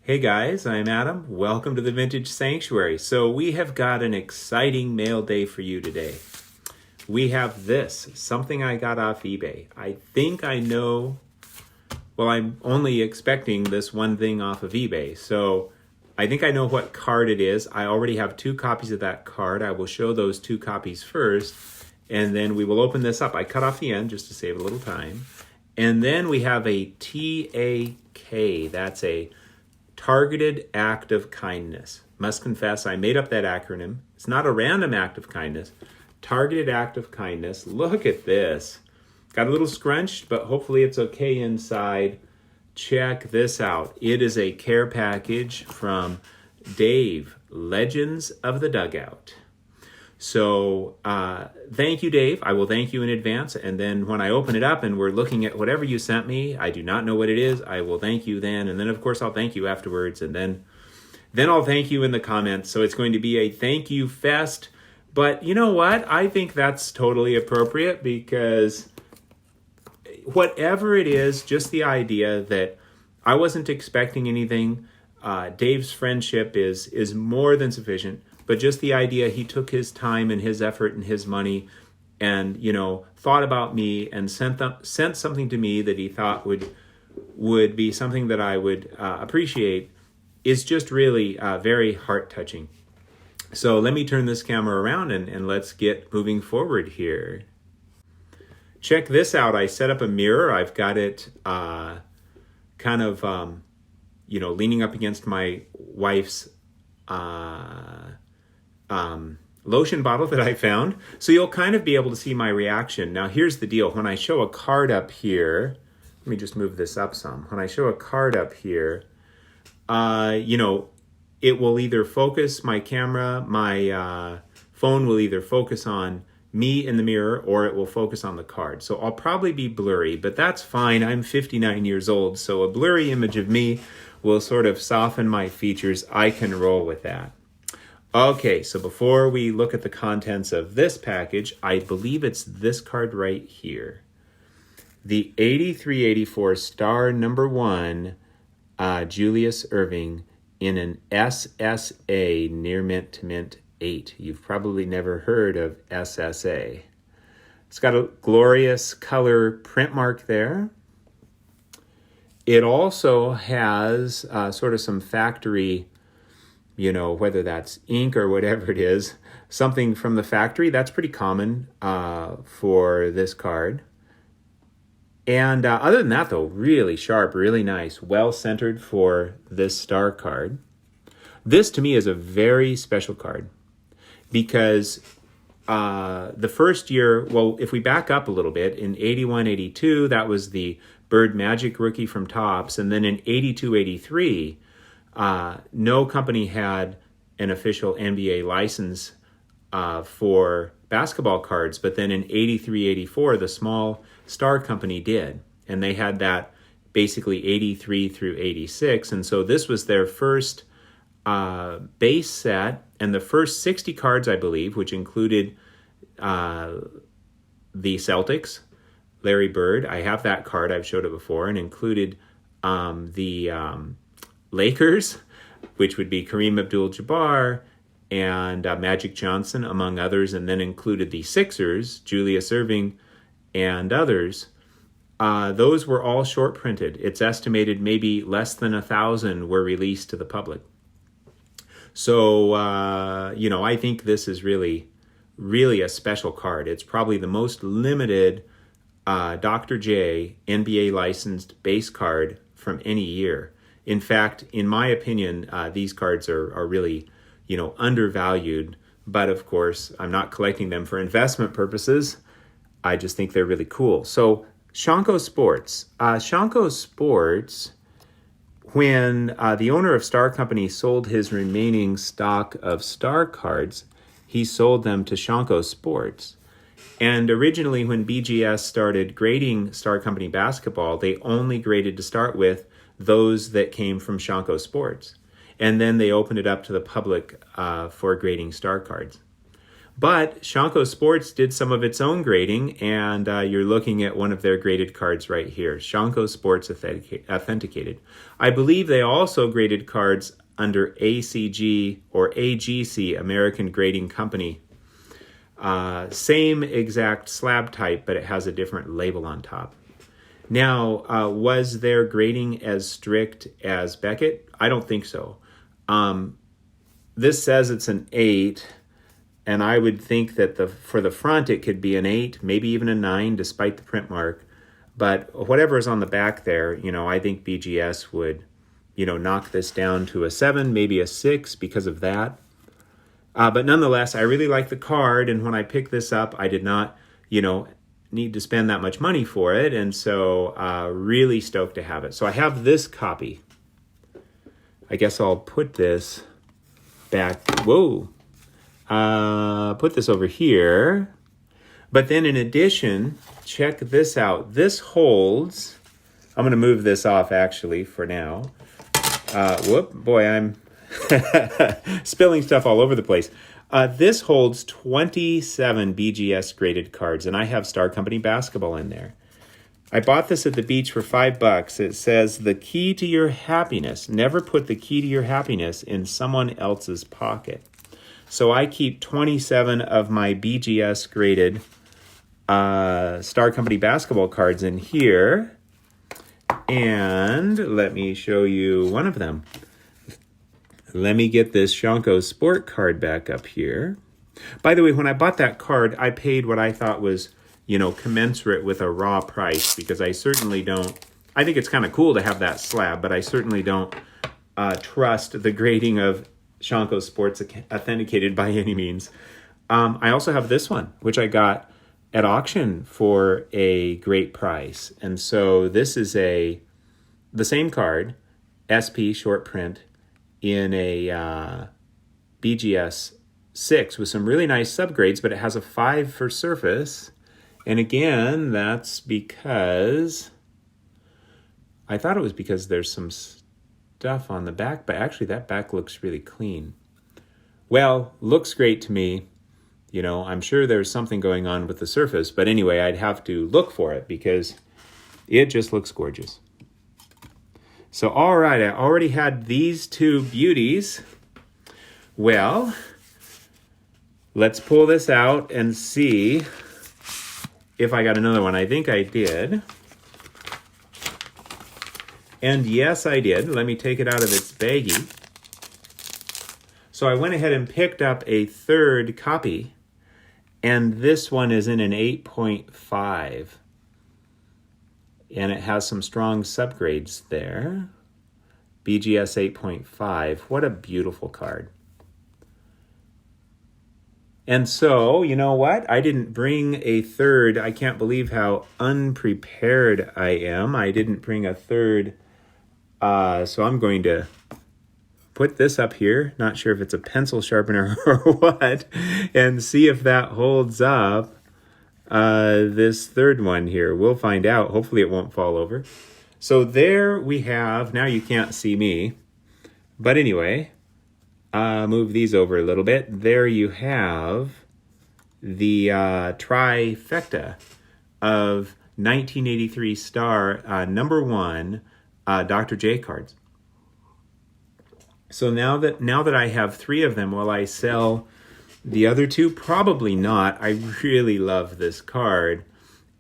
Hey guys, I'm Adam. Welcome to the Vintage Sanctuary. So we have got an exciting mail day for you today. We have this, something I got off eBay. I think I know, well, I'm only expecting this one thing off of eBay. So I think I know what card it is. I already have 2 copies of that card. I will show those 2 copies first, and then we will open this up. I cut off the end just to save a little time. And then we have a TAK. That's a Targeted Act of Kindness. Must confess, I made up that acronym. It's not a random act of kindness. Targeted Act of Kindness. Look at this. Got a little scrunched, but hopefully it's okay inside. Check this out. It is a care package from Dave, Legends of the Dugout. So thank you, Dave. I will thank you in advance. And then when I open it up and we're looking at whatever you sent me, I do not know what it is. I will thank you then. And then, of course, I'll thank you afterwards. And then I'll thank you in the comments. So it's going to be a thank you fest. But you know what? I think that's totally appropriate because whatever it is, just the idea that I wasn't expecting anything. Dave's friendship is more than sufficient. But just the idea he took his time and his effort and his money and, thought about me and sent something to me that he thought would be something that I would appreciate is just really very heart-touching. So let me turn this camera around and let's get moving forward here. Check this out. I set up a mirror. I've got it kind of, leaning up against my wife's lotion bottle that I found. So you'll kind of be able to see my reaction. Now, here's the deal. When I show a card up here, let me just move this up some. When I show a card up here, it will either focus my camera, my phone will either focus on me in the mirror or it will focus on the card. So I'll probably be blurry, but that's fine. I'm 59 years old, so a blurry image of me will sort of soften my features. I can roll with that. Okay, so before we look at the contents of this package, I believe it's this card right here. The 83-84 star number 1, Julius Erving in an SSA near mint to mint 8. You've probably never heard of SSA. It's got a glorious color print mark there. It also has sort of some factory, whether that's ink or whatever it is, something from the factory. That's pretty common for this card. And other than that, though, really sharp, really nice, well-centered for this star card. This, to me, is a very special card because the first year, well, if we back up a little bit, in 81-82, that was the Bird Magic rookie from Topps. And then in 82-83, no company had an official NBA license for basketball cards, but then in 83-84, the small star company did. And they had that basically 83 through 86. And so this was their first base set and the first 60 cards, I believe, which included the Celtics, Larry Bird. I have that card. I've showed it before, and included the Lakers, which would be Kareem Abdul-Jabbar and Magic Johnson, among others, and then included the Sixers, Julius Erving, and others. Those were all short printed. It's estimated maybe less than 1,000 were released to the public. So, I think this is really, really a special card. It's probably the most limited Dr. J NBA licensed base card from any year. In fact, in my opinion, these cards are really, undervalued. But of course, I'm not collecting them for investment purposes. I just think they're really cool. So Shanko Sports. Shanko Sports, when the owner of Star Company sold his remaining stock of Star cards, he sold them to Shanko Sports. And originally, when BGS started grading Star Company basketball, they only graded to start with those that came from Shanko Sports. And then they opened it up to the public for grading Star cards. But Shanko Sports did some of its own grading, and you're looking at one of their graded cards right here, Shanko Sports Authenticated. I believe they also graded cards under ACG or AGC, American Grading Company. Same exact slab type, but it has a different label on top. Now, was their grading as strict as Beckett? I don't think so. This says it's an 8, and I would think that for the front it could be an 8, maybe even a 9, despite the print mark. But whatever is on the back there, I think BGS would, knock this down to a 7, maybe a 6 because of that. But nonetheless, I really like the card, and when I picked this up, I did not, need to spend that much money for it, and so really stoked to have it. So I have this copy. I guess I'll put this back. Whoa. Put this over here. But then in addition, check this out. This holds, I'm going to move this off actually for now. Boy, I'm spilling stuff all over the place. This holds 27 BGS graded cards, and I have Star Company basketball in there. I bought this at the beach for $5. It says, the key to your happiness. Never put the key to your happiness in someone else's pocket. So I keep 27 of my BGS graded Star Company basketball cards in here. And let me show you one of them. Let me get this Shanko Sport card back up here. By the way, when I bought that card, I paid what I thought was, commensurate with a raw price, because I certainly don't, I think it's kind of cool to have that slab, but I certainly don't trust the grading of Shanko Sports Authenticated by any means. I also have this one, which I got at auction for a great price. And so this is the same card, SP short print, in a BGS 6 with some really nice subgrades, but it has a 5 for surface. And again, that's because, I thought it was because there's some stuff on the back, but actually that back looks really clean. Well, looks great to me. I'm sure there's something going on with the surface, but anyway, I'd have to look for it because it just looks gorgeous. So, all right, I already had these two beauties. Well, let's pull this out and see if I got another one. I think I did. And yes, I did. Let me take it out of its baggie. So I went ahead and picked up a third copy, and this one is in an 8.5. And it has some strong subgrades there. BGS 8.5. What a beautiful card. And so, you know what? I didn't bring a third. I can't believe how unprepared I am. I didn't bring a third. So I'm going to put this up here. Not sure if it's a pencil sharpener or what. And see if that holds up. This third one here. We'll find out. Hopefully it won't fall over. So there we have, now you can't see me, but anyway, move these over a little bit. There you have the trifecta of 1983 Star number 1 Dr. J cards. So now that I have 3 of them, will I sell the other 2? Probably not. I really love this card.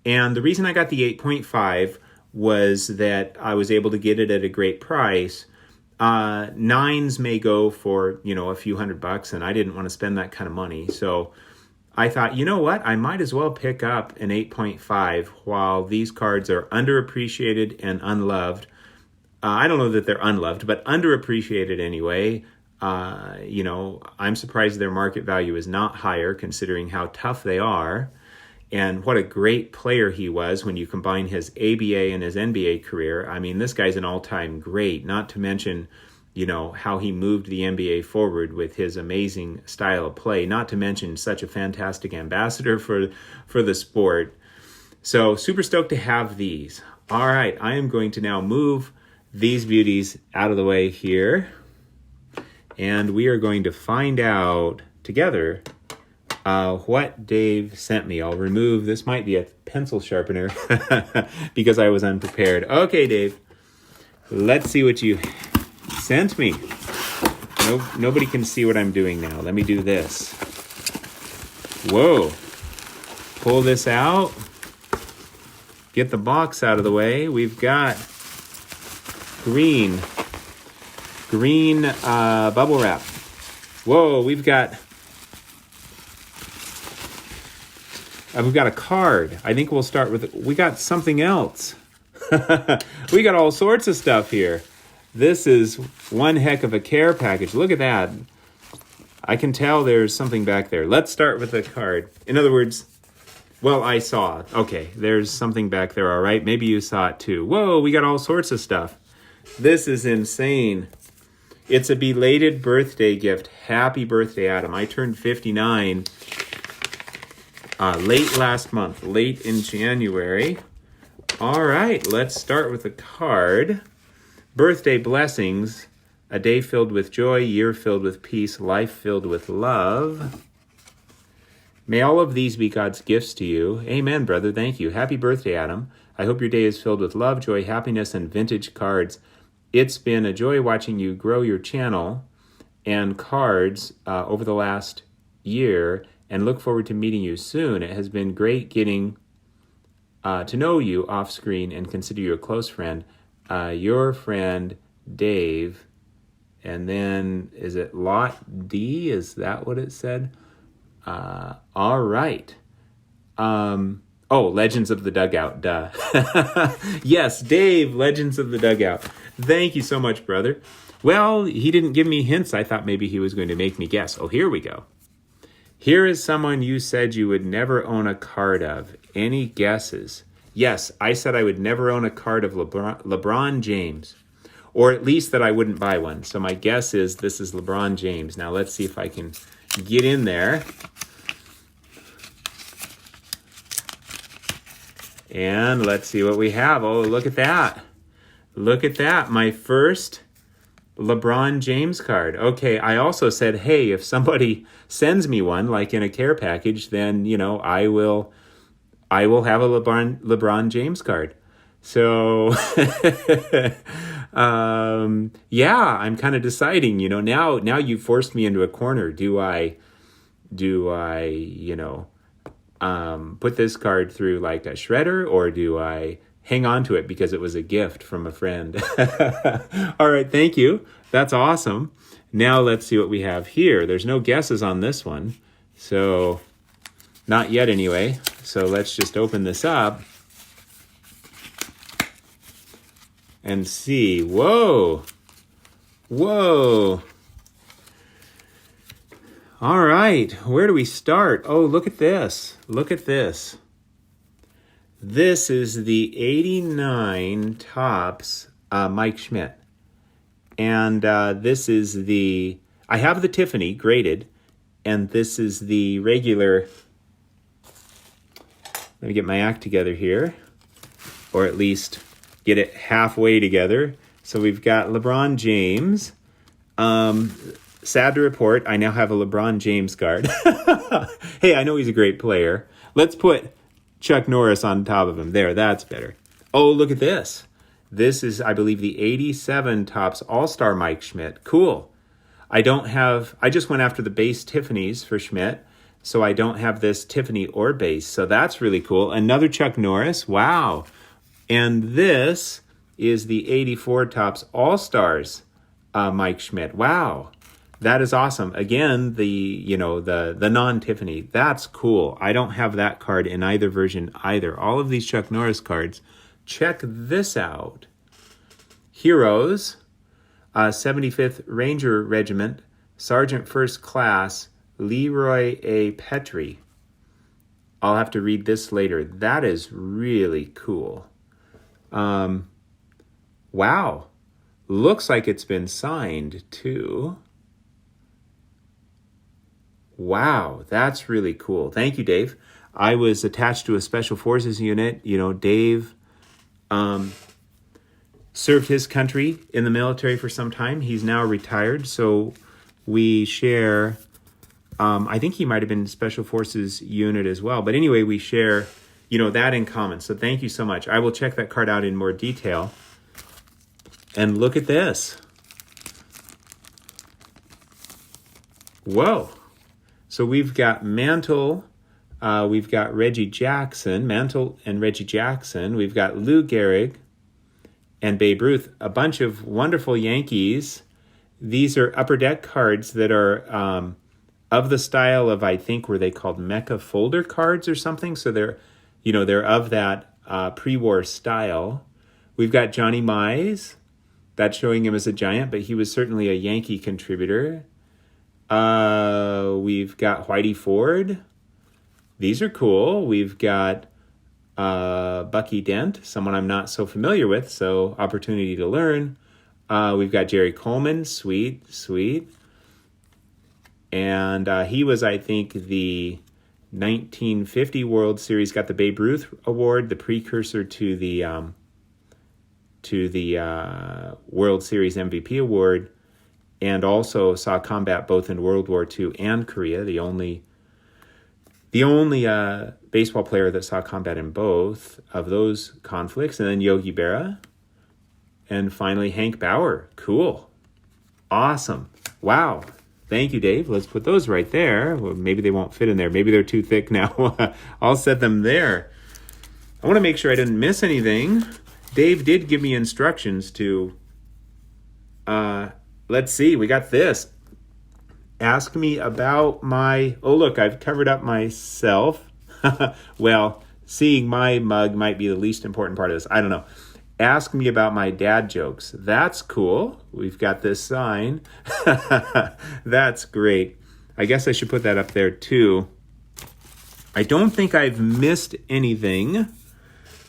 And the reason I got the 8.5 was that I was able to get it at a great price. 9s may go for, a few $100, and I didn't want to spend that kind of money. So I thought, you know what? I might as well pick up an 8.5 while these cards are underappreciated and unloved. I don't know that they're unloved, but underappreciated anyway. I'm surprised their market value is not higher considering how tough they are. And what a great player he was when you combine his ABA and his NBA career. I mean, this guy's an all-time great, not to mention, how he moved the NBA forward with his amazing style of play, not to mention such a fantastic ambassador for the sport. So super stoked to have these. All right, I am going to now move these beauties out of the way here. And we are going to find out together what Dave sent me. I'll remove, this might be a pencil sharpener because I was unprepared. Okay, Dave, let's see what you sent me. Nobody can see what I'm doing now. Let me do this. Whoa. Pull this out. Get the box out of the way. We've got green bubble wrap. Whoa, we've got a card. I think we'll start with, we got something else. We got all sorts of stuff here. This is one heck of a care package. Look at that. I can tell there's something back there. Let's start with the card. In other words, well, I saw. Okay, there's something back there, all right? Maybe you saw it too. Whoa, we got all sorts of stuff. This is insane. It's a belated birthday gift. Happy birthday, Adam. I turned 59 late last month, late in January. All right, let's start with the card. Birthday blessings, a day filled with joy, year filled with peace, life filled with love. May all of these be God's gifts to you. Amen, brother. Thank you. Happy birthday, Adam. I hope your day is filled with love, joy, happiness, and vintage cards. It's been a joy watching you grow your channel and cards over the last year, and look forward to meeting you soon. It has been great getting to know you off screen and consider you a close friend. Your friend, Dave. And then, is it Lot D? Is that what it said? All right. Legends of the Dugout, duh. Yes, Dave, Legends of the Dugout. Thank you so much, brother. Well, he didn't give me hints. I thought maybe he was going to make me guess. Oh, here we go. Here is someone you said you would never own a card of. Any guesses? Yes, I said I would never own a card of LeBron James, or at least that I wouldn't buy one. So my guess is this is LeBron James. Now let's see if I can get in there. And let's see what we have. Oh, look at that. Look at that. My first LeBron James card. Okay, I also said, hey, if somebody sends me one, like in a care package, then, I will have a LeBron James card. So, yeah, I'm kind of deciding, now you've forced me into a corner. Do I, put this card through like a shredder, or do I hang on to it because it was a gift from a friend? All right, thank you. That's awesome. Now let's see what we have here. There's no guesses on this one, so not yet anyway. So let's just open this up and see. Whoa. All right, where do we start? Oh, look at this. Look at this. This is the 89 Topps Mike Schmidt. And this is I have the Tiffany graded, and this is the regular. Let me get my act together here, or at least get it halfway together. So we've got LeBron James. Sad to report, I now have a LeBron James card. Hey, I know he's a great player. Let's put Chuck Norris on top of him. There, that's better. Oh, look at this. This is, I believe, the 87 Topps All-Star Mike Schmidt. Cool. I just went after the base Tiffany's for Schmidt, so I don't have this Tiffany or base. So that's really cool. Another Chuck Norris. Wow. And this is the 84 Topps All-Stars Mike Schmidt. Wow. That is awesome. Again, the non-Tiffany. That's cool. I don't have that card in either version either. All of these Chuck Norris cards. Check this out. Heroes, 75th Ranger Regiment, Sergeant First Class, Leroy A. Petrie. I'll have to read this later. That is really cool. Wow. Looks like it's been signed too. Wow, that's really cool. Thank you, Dave. I was attached to a Special Forces unit. Dave served his country in the military for some time. He's now retired, so we share I think he might have been Special Forces unit as well. But anyway, we share, that in common. So thank you so much. I will check that card out in more detail. And look at this. Whoa. So we've got Mantle. We've got Reggie Jackson. Mantle and Reggie Jackson. We've got Lou Gehrig and Babe Ruth. A bunch of wonderful Yankees. These are Upper Deck cards that are of the style of, I think, were they called Mecca folder cards or something? So they're of that pre-war style. We've got Johnny Mize. That's showing him as a Giant, but he was certainly a Yankee contributor. We've got Whitey Ford. These are cool. We've got Bucky Dent, someone I'm not so familiar with, so opportunity to learn. We've got Jerry Coleman, sweet. And he was, I think, the 1950 World Series, got the Babe Ruth Award, the precursor to the World Series MVP award, and also saw combat both in World War II and Korea, the only baseball player that saw combat in both of those conflicts. And then Yogi Berra. And finally, Hank Bauer. Cool. Awesome. Wow. Thank you, Dave. Let's put those right there. Well, maybe they won't fit in there. Maybe they're too thick now. I'll set them there. I want to make sure I didn't miss anything. Dave did give me instructions to, let's see, we got this. Ask me about look, I've covered up myself. Well, seeing my mug might be the least important part of this. I don't know. Ask me about my dad jokes. That's cool. We've got this sign. That's great. I guess I should put that up there too. I don't think I've missed anything.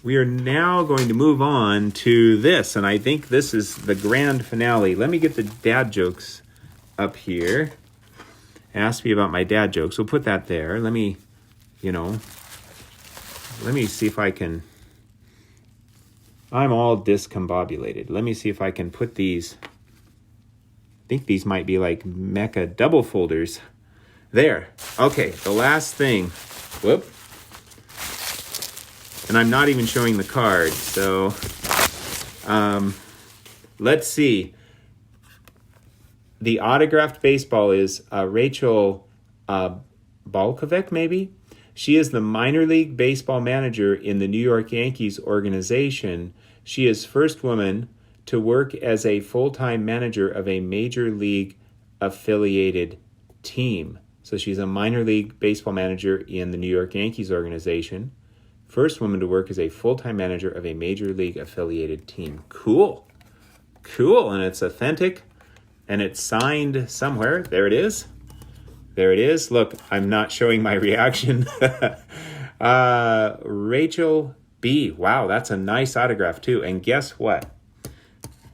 We are now going to move on to this, and I think this is the grand finale. Let me get the dad jokes up here. Ask me about my dad jokes. We'll put that there. Let me see if I can. I'm all discombobulated. Let me see if I can put these. I think these might be like Mecca double folders. There. Okay, the last thing. Whoop. And I'm not even showing the card. So let's see. The autographed baseball is Rachel Balkovec, maybe? She is the minor league baseball manager in the New York Yankees organization. She is first woman to work as a full-time manager of a major league affiliated team. So she's a minor league baseball manager in the New York Yankees organization. First woman to work as a full-time manager of a major league affiliated team. Cool. And it's authentic. And it's signed somewhere. There it is. Look, I'm not showing my reaction. Rachel B. Wow, that's a nice autograph too. And guess what?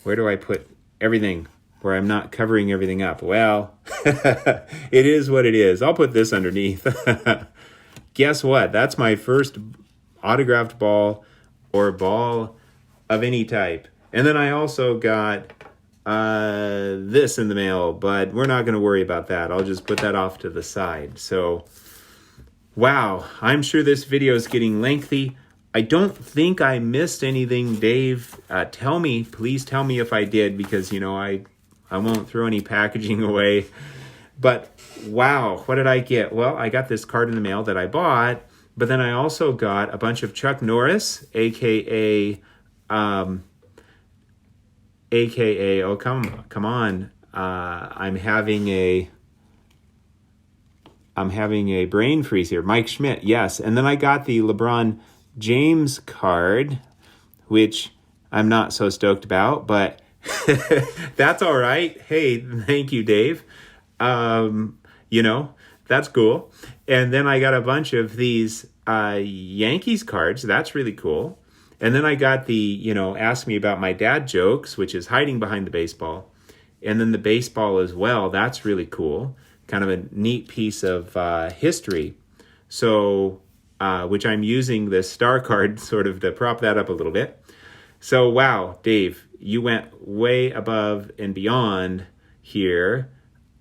Where do I put everything where I'm not covering everything up? Well, it is what it is. I'll put this underneath. Guess what? That's my first autographed ball or ball of any type. And then I also got this in the mail, but we're not going to worry about that. I'll just put that off to the side. So, wow, I'm sure this video is getting lengthy. I don't think I missed anything, Dave. Please tell me if I did, because, I won't throw any packaging away. But, wow, what did I get? Well, I got this card in the mail that I bought, but then I also got a bunch of Chuck Norris, a.k.a., oh, come on. I'm having a brain freeze here. Mike Schmidt, yes. And then I got the LeBron James card, which I'm not so stoked about, but that's all right. Hey, thank you, Dave. That's cool. And then I got a bunch of these Yankees cards. That's really cool. And then I got the, ask me about my dad jokes, which is hiding behind the baseball. And then the baseball as well. That's really cool. Kind of a neat piece of history. So, which I'm using the star card sort of to prop that up a little bit. So, wow, Dave, you went way above and beyond here.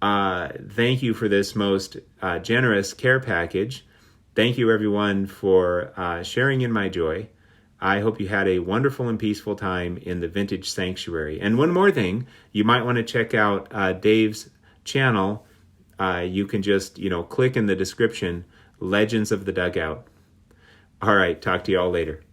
Thank you for this most generous care package. Thank you, everyone, for sharing in my joy. I hope you had a wonderful and peaceful time in the Vintage Sanctuary. And one more thing, you might want to check out Dave's channel. You can just, click in the description, Legends of the Dugout. All right, talk to you all later.